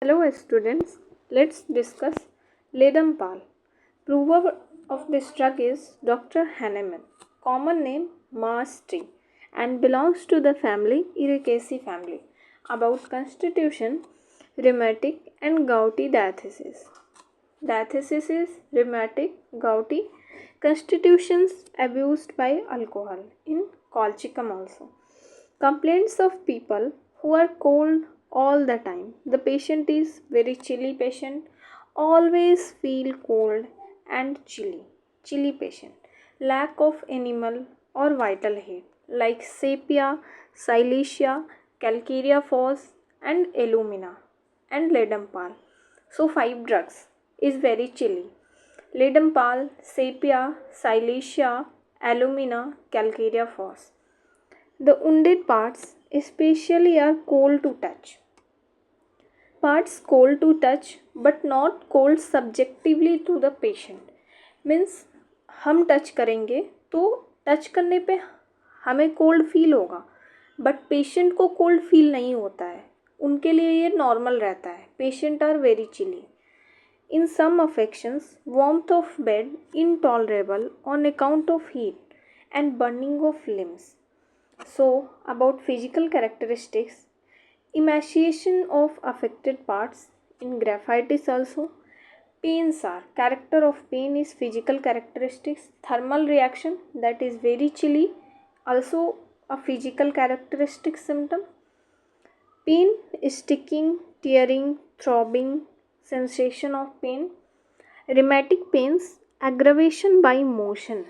Hello students, let's discuss Ledum. Prover of this drug is Dr. Hahnemann, common name Mars tree, and belongs to the family Ericaceae family. About constitution, rheumatic and gouty diathesis. Diathesis is rheumatic, gouty, constitutions abused by alcohol in colchicum also. Complaints of people who are cold all the time. The patient is very chilly patient, always feel cold and chilly. Chilly patient. Lack of animal or vital heat like sepia, silesia, calcarea phos and alumina and ledum. So 5 drugs is very chilly. Ledum, sepia, silesia, alumina, calcarea phos. The wounded parts especially are cold to touch. Parts cold to touch but not cold subjectively to the patient. Means हम touch करेंगे तो touch करने पे हमें cold feel होगा but patient को cold feel नहीं होता है. उनके लिए ये नॉर्मल रहता है. Patient are very chilly. In some affections, warmth of bed intolerable on account of heat and burning of limbs. So, about physical characteristics, emaciation of affected parts in graphitis also. Pains are, character of pain is physical characteristics. Thermal reaction, that is very chilly, also a physical characteristic symptom. Pain, sticking, tearing, throbbing, sensation of pain. Rheumatic pains, aggravation by motion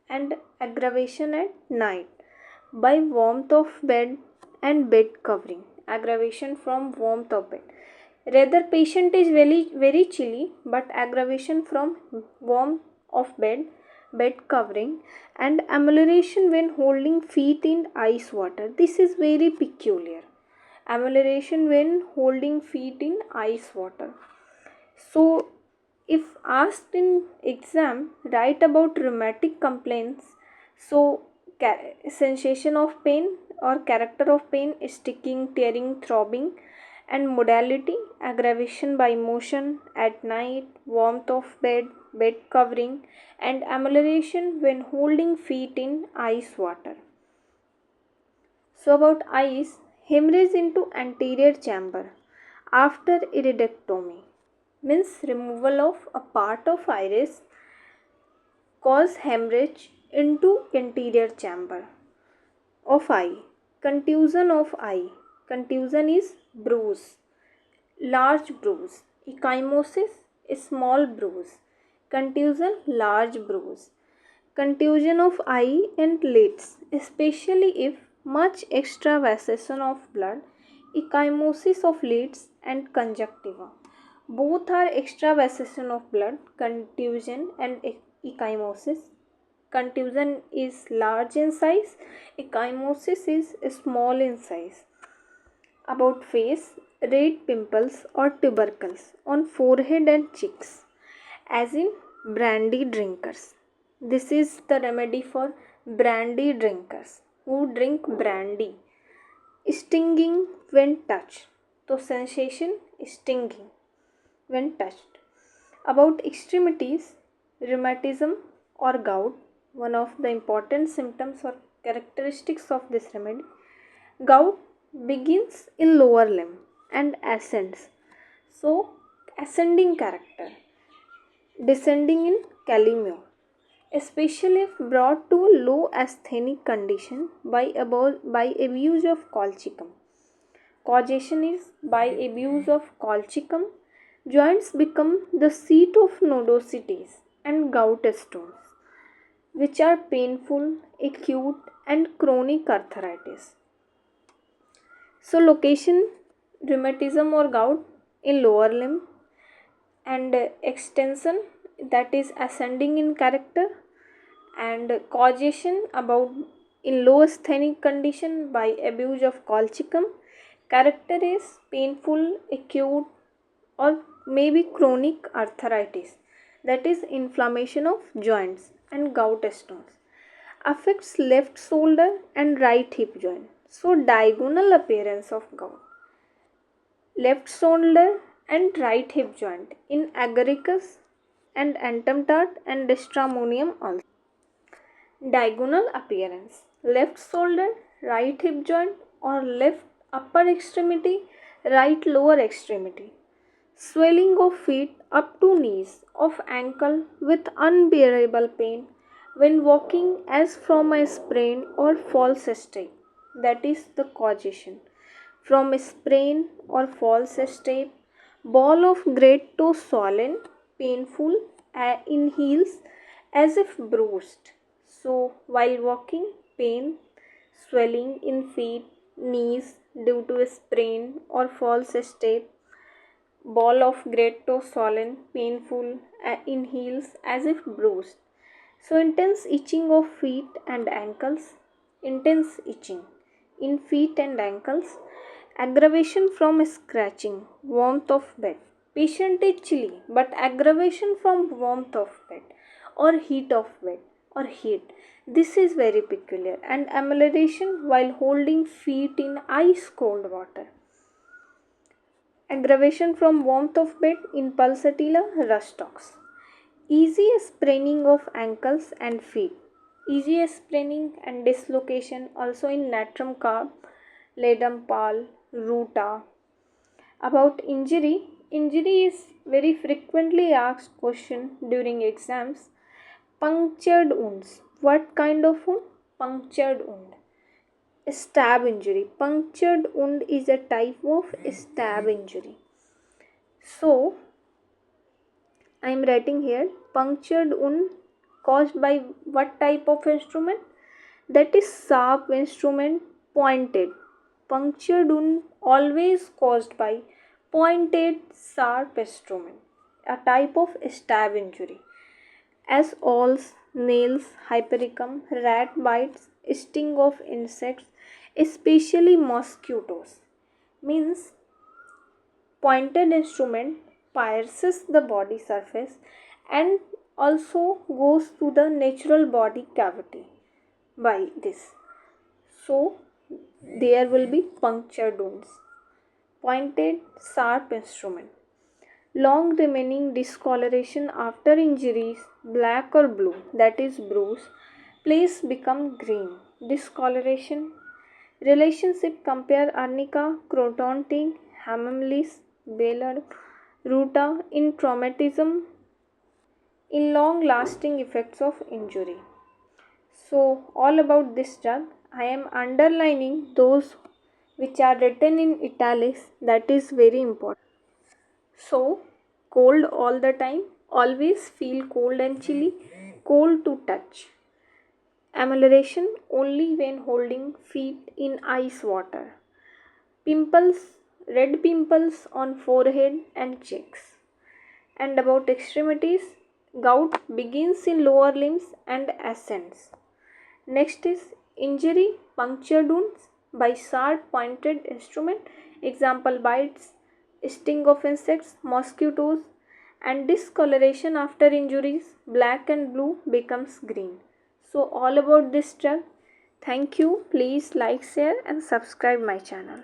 and aggravation at night by warmth of bed and bed covering. Aggravation from warmth of bed. Rather patient is very chilly but aggravation from warmth of bed covering and amelioration when holding feet in ice water. This is very peculiar. Amelioration when holding feet in ice water. So if asked in exam, write about rheumatic complaints. So sensation of pain or character of pain, sticking, tearing, throbbing, and modality, aggravation by motion at night, warmth of bed covering, and amelioration when holding feet in ice water. So about eyes, hemorrhage into anterior chamber after iridectomy means removal of a part of iris cause hemorrhage into anterior chamber of eye. Contusion of eye. Contusion is bruise, large bruise. Ecchymosis, small bruise. Contusion, large bruise. Contusion of eye and lids, especially if much extravasation of blood. Ecchymosis of lids and conjunctiva. Both are extravasation of blood, contusion and ecchymosis. Contusion is large in size, ecchymosis is small in size. About face, red pimples or tubercles on forehead and cheeks, as in brandy drinkers. This is the remedy for brandy drinkers who drink brandy. Stinging when touched. So sensation stinging when touched. About extremities, rheumatism or gout, one of the important symptoms or characteristics of this remedy. Gout begins in lower limb and ascends. So ascending character, descending in calamio, especially if brought to low asthenic condition by abuse of colchicum. Causation is by abuse of colchicum. Joints become the seat of nodosities and gout stones, which are painful, acute, and chronic arthritis. So, location, rheumatism or gout in lower limb, and extension, that is ascending in character, and causation about in low asthenic condition by abuse of colchicum. Character is painful, acute, or maybe chronic arthritis, that is inflammation of joints and gout stones. Affects left shoulder and right hip joint. So diagonal appearance of gout. Left shoulder and right hip joint in agaricus and antemtart and stramonium also. Diagonal appearance: left shoulder, right hip joint or left upper extremity, right lower extremity. Swelling of feet up to knees, of ankle with unbearable pain when walking as from a sprain or false step. That is the causation. From a sprain or false step, ball of great toe swollen, painful in heels as if bruised. So, while walking, pain, swelling in feet, knees due to a sprain or false step, ball of great toe swollen, painful in heels as if bruised. So, intense itching of feet and ankles, intense itching in feet and ankles, aggravation from scratching, warmth of bed. Patient is chilly, but aggravation from warmth of bed or heat of bed or heat. This is very peculiar, and amelioration while holding feet in ice cold water. Aggravation from warmth of bed in pulsatilla rustox. Easy spraining of ankles and feet. Easy spraining and dislocation also in natrum carp, ledum pal, ruta. About injury. Injury is very frequently asked question during exams. Punctured wounds. What kind of wound? Punctured wound. Stab injury. Punctured wound is a type of stab injury. So, I am writing here punctured wound caused by what type of instrument? That is sharp instrument, pointed. Punctured wound always caused by pointed sharp instrument, a type of stab injury. As awls, nails, hypericum, rat bites, sting of insects, especially mosquitoes. Means pointed instrument pierces the body surface and also goes to the natural body cavity by this. So there will be punctured wounds. Pointed sharp instrument. Long remaining discoloration after injuries, black or blue, that is bruise. Place become green. Discoloration. Relationship: compare arnica, crotontic, hammerlis, Baylor, ruta in traumatism, in long lasting effects of injury. So, all about this drug, I am underlining those which are written in italics, that is very important. So, cold all the time, always feel cold and chilly, cold to touch. Amelioration only when holding feet in ice water. Pimples, red pimples on forehead and cheeks. And about extremities, gout begins in lower limbs and ascends. Next is injury, punctured wounds by sharp pointed instrument, example bites, sting of insects, mosquitoes, and discoloration after injuries, black and blue becomes green. So all about this drug. Thank you. Please like, share and subscribe my channel.